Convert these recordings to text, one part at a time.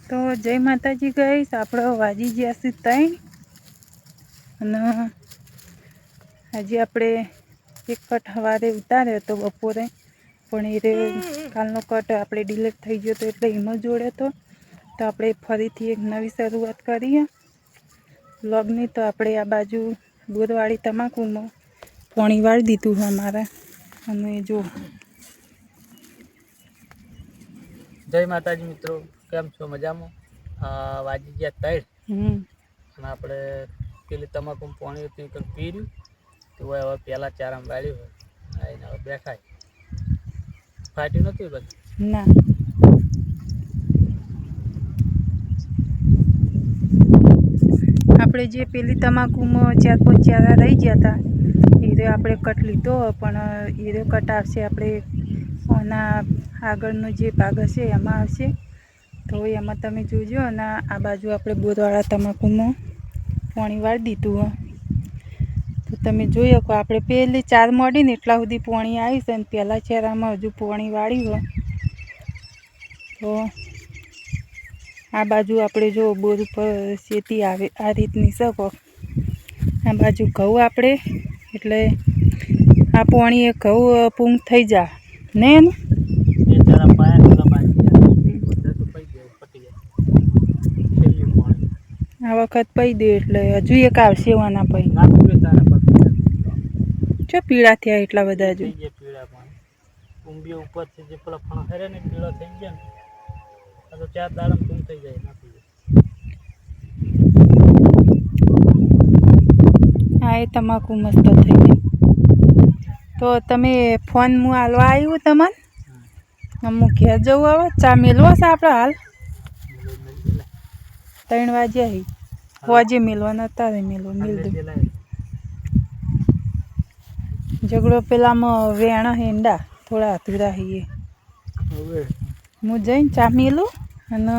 તો જય માતાજી ગાઈસ, આપણે વાજી ગયા છે 3 અને આજે આપણે એક કટ સવારે ઉતાર્યો તો બપોરે, પણ એ કાલનો કટ આપણે ડિલીટ થઈ ગયો તો એટલે એમાં જોડ્યો તો આપણે ફરીથી એક નવી શરૂઆત કરીએ વ્લોગની। તો આપણે આ બાજુ બોરવાળી તમાકુમાં પાણી વાળી દીધું છે અમારે, અને જો जय माताजी मित्रों, केम छो मजामां? वाजी गया 3 અને આપણે પેલી તમાકુ પાણી હતું એ પી રહ્યું તો હવે પહેલાં ચારામાં વાળ્યું હોય આવીને હવે બેઠા ફાટ્યું નહોતું બધું ના। આપણે જે પેલી તમાકુમાં 4-5 ચારા રહી ગયા હતા એ આપણે કટ લીધો, પણ એ કટ આવશે આપણે આના આગળનો જે ભાગ હશે એમાં આવશે, તો એમાં તમે જોજો। અને આ બાજુ આપણે બોરવાળા તમાકુમાં પાણી વાળી દીધું તો તમે જોઈ શકો આપણે પહેલી 4 મોડીને એટલા સુધી પાણી આવી છે, અને પહેલાં ચહેરામાં હજુ પાણી વાળ્યું તો આ બાજુ આપણે જો બોર ઉપર શેતી આવે આ રીતની શકો, આ બાજુ ઘઉં આપણે એટલે આ પાણી એ ઘઉં પૂંગ થઈ જાય ને એનું આ વખત પી દે એટલે હજુ એક આવશે આના પછી ચો પીળા થયા એટલા બધા હજુ કુંભી ઉપરથી જે પેલા ફણ હરે ને પીળા થઈ ગયા ને આ તો 4 દાડામાં પૂંગ થઈ જાય નાખી દે। હા, એ તમાકુ મસ્ત થઈ ગઈ। તો તમે ફોન હું હાલવા આવ્યું તમને હું ઘેર જવું હવે ચા મેલવો છે આપણે હાલ 3 વાગ્યા હોજે મેલવાના અત્યારે મેલવો મેલ દઉં ઝઘડો પેલામાં વેણા હેંડા થોડા અધૂરા હઈએ હું જઈને ચા મેલું અને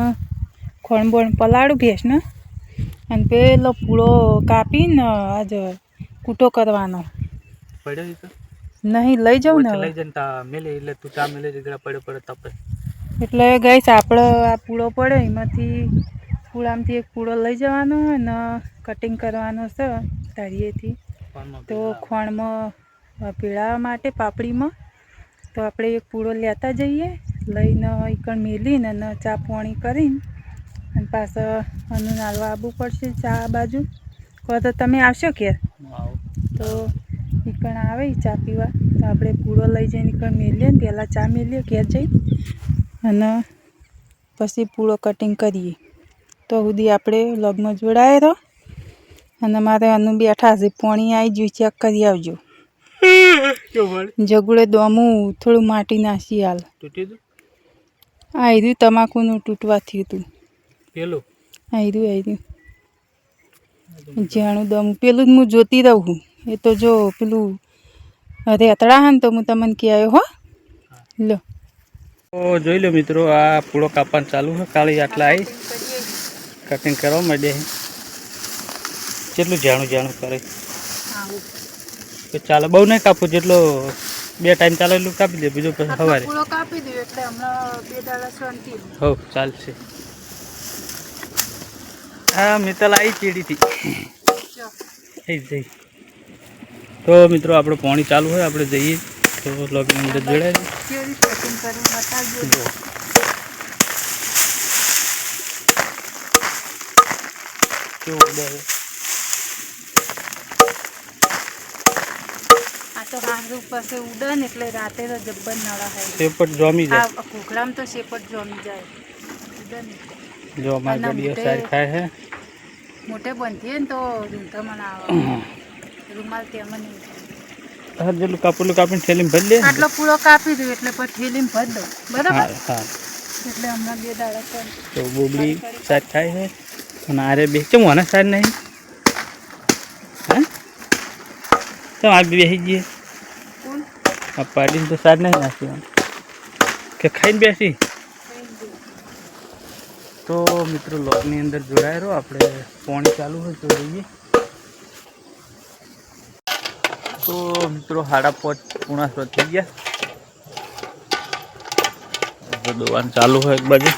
ખોણ બોણ પલાળું ભેંસને, અને પેલો પૂળો કાપીને આજ કૂટો કરવાનો નહીં લઈ જાઉં ને એટલે ગઈશ આપણે આ પૂળો પડે એમાંથી પૂળામાંથી એક પૂળો લઈ જવાનો અને કટિંગ કરવાનો છે તારીએથી, તો ખોણમાં પીળાવા માટે પાપડીમાં તો આપણે એક પૂળો લેતા જઈએ, લઈને એકણ મેલીને અને ચા પાણી કરીને અને પાછા અનુ નાલવા આવવું પડશે ચા બાજુ કહો તો તમે આવશો ઘેર તો એકણ આવે ચા પીવા તો આપણે પૂળો લઈ જઈને એકણ મેલીએ ને પહેલાં ચા મેલીએ ઘેર જઈ અને પછી પૂળો કટિંગ કરીએ। તો સુધી આપણે વ્લોગમાં જોડાયા રહો, અને મારે અનુ બેઠા છે પાણી આવી ગયું ચેક કરી આવજો। જગુડે દોમું થોડું માટી નાસી હાલ આ રહ્યું તમાકુનું તૂટવા થયું હતું પેલું રહ્યું જાણું દમું પેલું જ હું જોતી રહું, એ તો જો પેલું રેતડા હા ને તો હું તમને કહેવાયો હો લો। તો જોઈ લો મિત્રો, આ પૂળો કાપવાનું ચાલુ છે, કાળી આટલા આવી કટિંગ કરવા માંડે કેટલું જાણું જાણું કરે તો ચાલે, બહુ નહીં કાપવું, જેટલો 2 ટાઈમ ચાલે એટલું કાપી દે, બીજું પછી સવારે કાપી દઉં એટલે હમણાં 2 દાડા શાંતિ હો ચાલશે। હા મિત્તલ આવી ચીડીથી જઈ તો મિત્રો આપણે પાણી ચાલુ હોય આપણે જઈએ તો વ્લોગની અંદર જોડાય તો હારું પાસે ઉડન એટલે રાતે તો જબ્બર નળા હોય શેપટ જોમી જાય ઘોઘડામાં તો શેપટ જોમી જાય ઉડન જો અમારી ગાડીઓ સારી ખાય છે મોટે બંધીએ ને તો રૂંધામણ આવે રૂમાલ તેમાં નહીં હા જેટલું કાપેલું કાપીને થેલીમાં ભરી લે, આટલો પૂળો કાપી દઉં એટલે પછી થેલીમાં ભરી દઉં બરાબર। હા એટલે હમણાં 2 દાડા તો બોબડી સારી ખાય છે અને આરે બે કેમ મને સારી નહીં હા તો આ બેસી જઈએ આ પાડીને તો સારી નહીં નાખી કે ખાઈને બેસી। તો મિત્રો લોગની અંદર જોડાય રહો, આપણે પાણી ચાલુ હોય તો જોઈએ। તો મિત્રો 5:30 થઈ ગયા, દોવાનું ચાલુ હોય એક બાજુ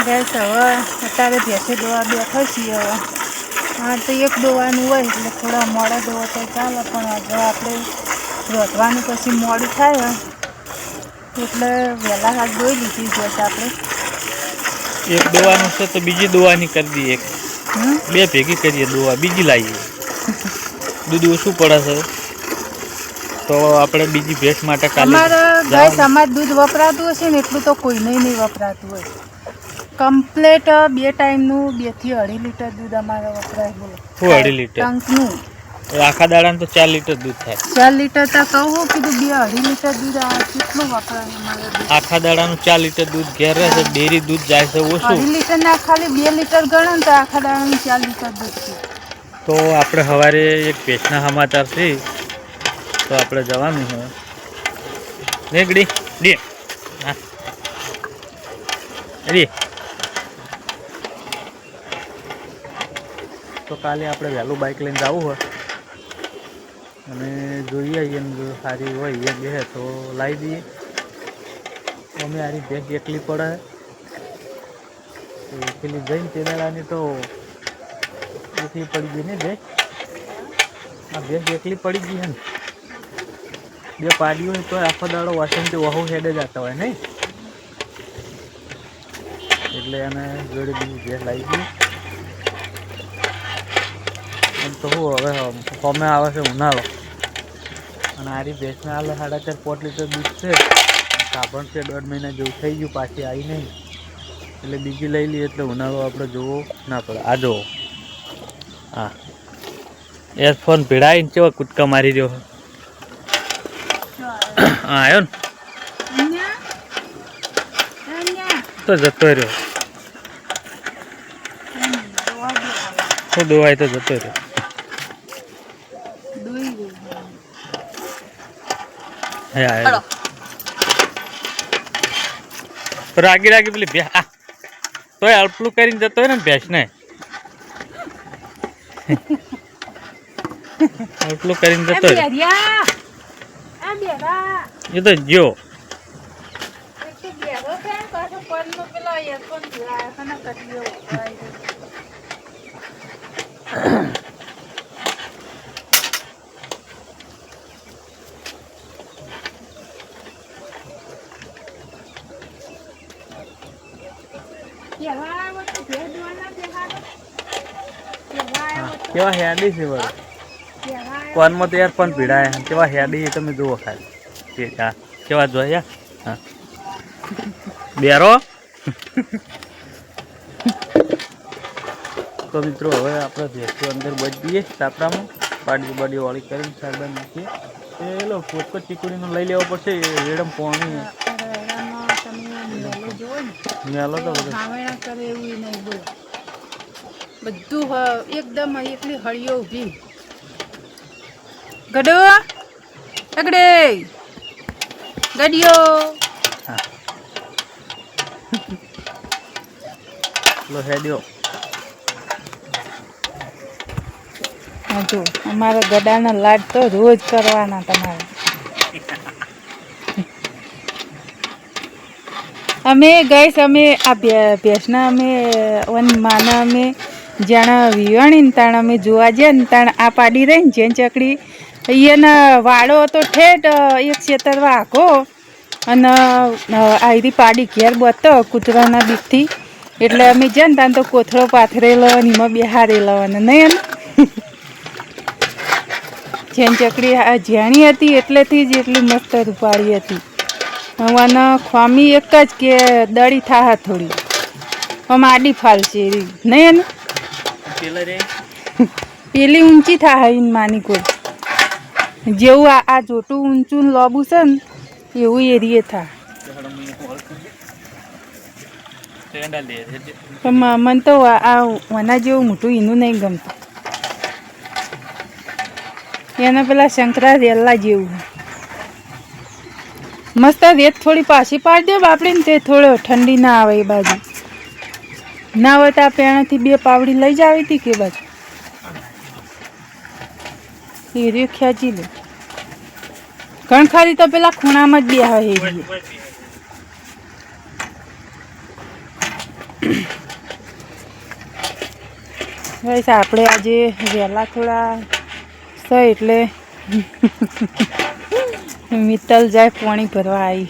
ગેસ હવે અત્યારે ભેંસે દોવા બેઠો છીએ હવે. હા તો એક દોવાનું હોય એટલે થોડા મોડા દોવા તો ચાલે, પણ હવે આપણે રોધવાનું પછી મોડું થાય એટલે વહેલા હાથ દોઈ લીધી ભેંસ આપણે. એક દોવાનું છે તો બીજી દોવાની કરી દઈએ, બે ભેગી કરીએ દોવા, બીજી લાવીએ. દૂધ ઓછું પડે છે તો આપણે બીજી ભેંસ માટે અમારે ગાય અમારે દૂધ વપરાતું હશે ને એટલું તો કોઈને નહીં વપરાતું હોય. કમ્પ્લેટ 2 ટાઈમનું 2 થી 2.5 લીટર દૂધ અમારે વપરાય. બોલો 2.5 લીટર ટંકનું આખા દાડાનું તો 4 લીટર દૂધ થાય. 4 લીટર તો કહું કીધું 2.5 લીટર દૂધ આ કેટલું વપરાય અમારે દૂધ. આખા દાડાનું 4 લીટર દૂધ ઘેર રહે છે, ડેરી દૂધ જાય છે ઓછું. 2.5 લીટર ના ખાલી 2 લીટર ગણો ને તો આખા દાડાનું 4 લીટર દૂધ છે. તો આપણે સવારે એક ભેંસના સમાચાર છે તો આપણે જવાનું છે નીકળી દે. હા અરે તો કાલે આપણે વહેલું બાઇક લઈને જવું હોય અને જોઈએ એને જો સારી હોય એ બે તો લાવી દઈએ. અમે આરી ભેંસ એકલી પડે તો પેલી જઈને તેલાની તો એકલી પડી ગઈ ને ભેંસ. આ ભેંસ એકલી પડી ગઈ છે ને, 2 પાડી હોય તો આખો દાડો વાસણથી વહુ હેડે જતા હોય નહીં, એટલે એને જોડે બીજી ભેંસ લાવી ગઈ. એમ તો શું હવે ફોમે આવે છે ઉનાળો અને આરી ભેંસને હાલ 4.5 લીટર દૂધ છે. સાબણ છે 1.5 મહિના જેવું થઈ ગયું, પાછી આવી નહીં એટલે બીજી લઈ લઈએ એટલે ઉનાળો આપણે જોવો ના પડે. આ જુઓ હા એરફોન ભીડાઈને કેવો કૂદકા મારી રહ્યો. હા આવ્યો ને તો જતો રહ્યો, શું દોવાય તો જતો રહ્યો. રાગી રાગી પેલી ભેંસ તોય અલ્પલું કરીને જતો હોય ને ભેંસ ને, અલ્પલું કરીને જતો હોય એ તો જો કેવા હેડી છે બરો કોનમાં તો યાર પણ પીડાય કેવા હેડી તમે જુઓ ખાલી કેવા જોયા. હા બેરો તો મિત્રો હવે આપણે ભેંસો અંદર બચ દઈએ તાપડામાં, પાડી બાડી વાળી કરીને સારવાર નાખીએ. એ લો પોચકો ચીકુડીનો લઈ લેવો પડશે રેડમ પાણી મેલો તો બધું એકદમ એકલી હળીઓ ઊભી. ગડો અગડે ગડિયો લો હેડ્યો. જો અમારા ગડાના લાડ તો રોજ કરવાના તમારે. અમે ગઈશ અમે આ ભેંસના અમે માના અમે જાણે વિવાણી ને તાણ અમે જોવા જઈએ ને તાણ આ પાડી રહી ને જેન ચકડી અહીંયાના વાળો તો ઠેઠ એક ખેતરમાં આખો અને આયરી પાડી ઘેર બતો કૂતરાના બીકથી એટલે અમે જઈએ ને તાણ તો કોથળો પાથરેલો અને એમાં બેહારેલો અને નહીં જેન ચકડી આ જ્યાણી હતી એટલેથી જ એટલી મસ્ત રૂપાળી હતી. અને ખોમી એક જ કે દળી થાહે થોડી આમ આડી ફાલશે એરી નહીં પેલી ઊંચી થાહે ઈન માની કોઈ જેવું આ જોટું ઊંચું લોબું છે ને એવું એરીએ થા. મને તો આ વના જેવું મોટું એનું નહીં ગમતું, એને પેલા શંકરા રેલા જેવું મસ્ત રેત થોડી પાછી પાડી દે બાપડીને તે થોડો ઠંડી ના આવે એ બાજુ ના હોય તો આ પેણાથી 2 પાવડી લઈ જાવી હતી કે બાજુ એ રે ખેંચી લે ઘણ ખાલી તો પેલા ખૂણામાં જ બે હે ગાઈસ આપણે આજે વહેલા થોડા છે એટલે મિત્તલ જાય પાણી ભરવા આવી.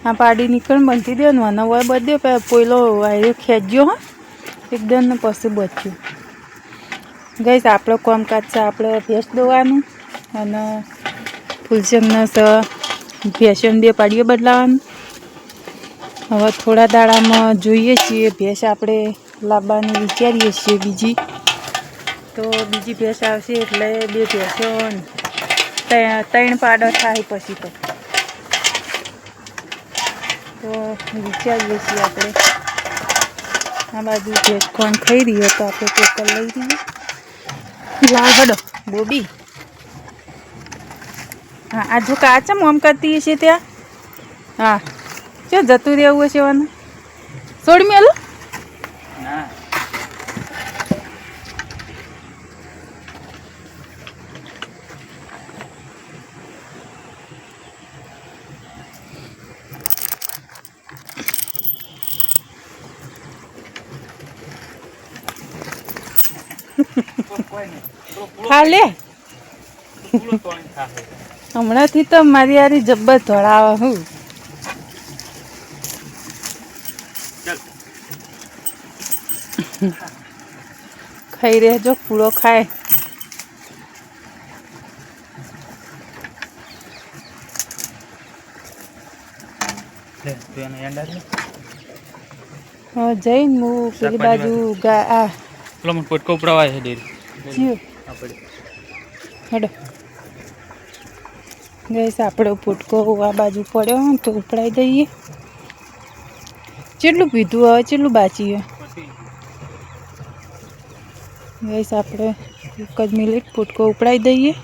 આ પાડી નીકળ બનતી દે ને હોય બધે પોયલો વાયરો ખેંચ્યો હા એકદમ ને પછી બચ્યું. ગાઈસ આપણો કામકાજ છે આપણે ભેંસ દોવાનું અને ફૂલસંગના ભેંસોને 2 પાડીઓ બદલાવાનું. હવે થોડા દાડામાં જોઈએ છીએ ભેંસ આપણે લાવવાની વિચારીએ છીએ બીજી. તો બીજી ભેંસ આવશે એટલે 2 ભેંસો 3 પાડો થાય પછી તો વિચારીએ છીએ આપણે. આ બાજુ ભેંસ કોણ ખાઈ રહ્યો તો આપણે ટોકર લઈ દઈએ. લાવ હડો બોબી. હા આ જો કાચમ ઓમ કરતી હશે ત્યાં. હા ચો જતું રહેવું હશે વાનું છોડી મેલો. ના ખા લે હમણાંથી તો મારી યારી જબ્બર ધોળાવે હું. ખાઈ રહેજો પૂળો ખાય. જઈને હું પેલી બાજુ આ પોટકો ઉપડાવાય છે ડેરી હડો ગઈશ આપણો પોટકો આ બાજુ પડ્યો તો ઉપડાઈ દઈએ. કેટલું પીધું હવે કેટલું બાચી ગઈશ આપણે 1 જ મિનિટ પોટકો ઉપડાઈ દઈએ.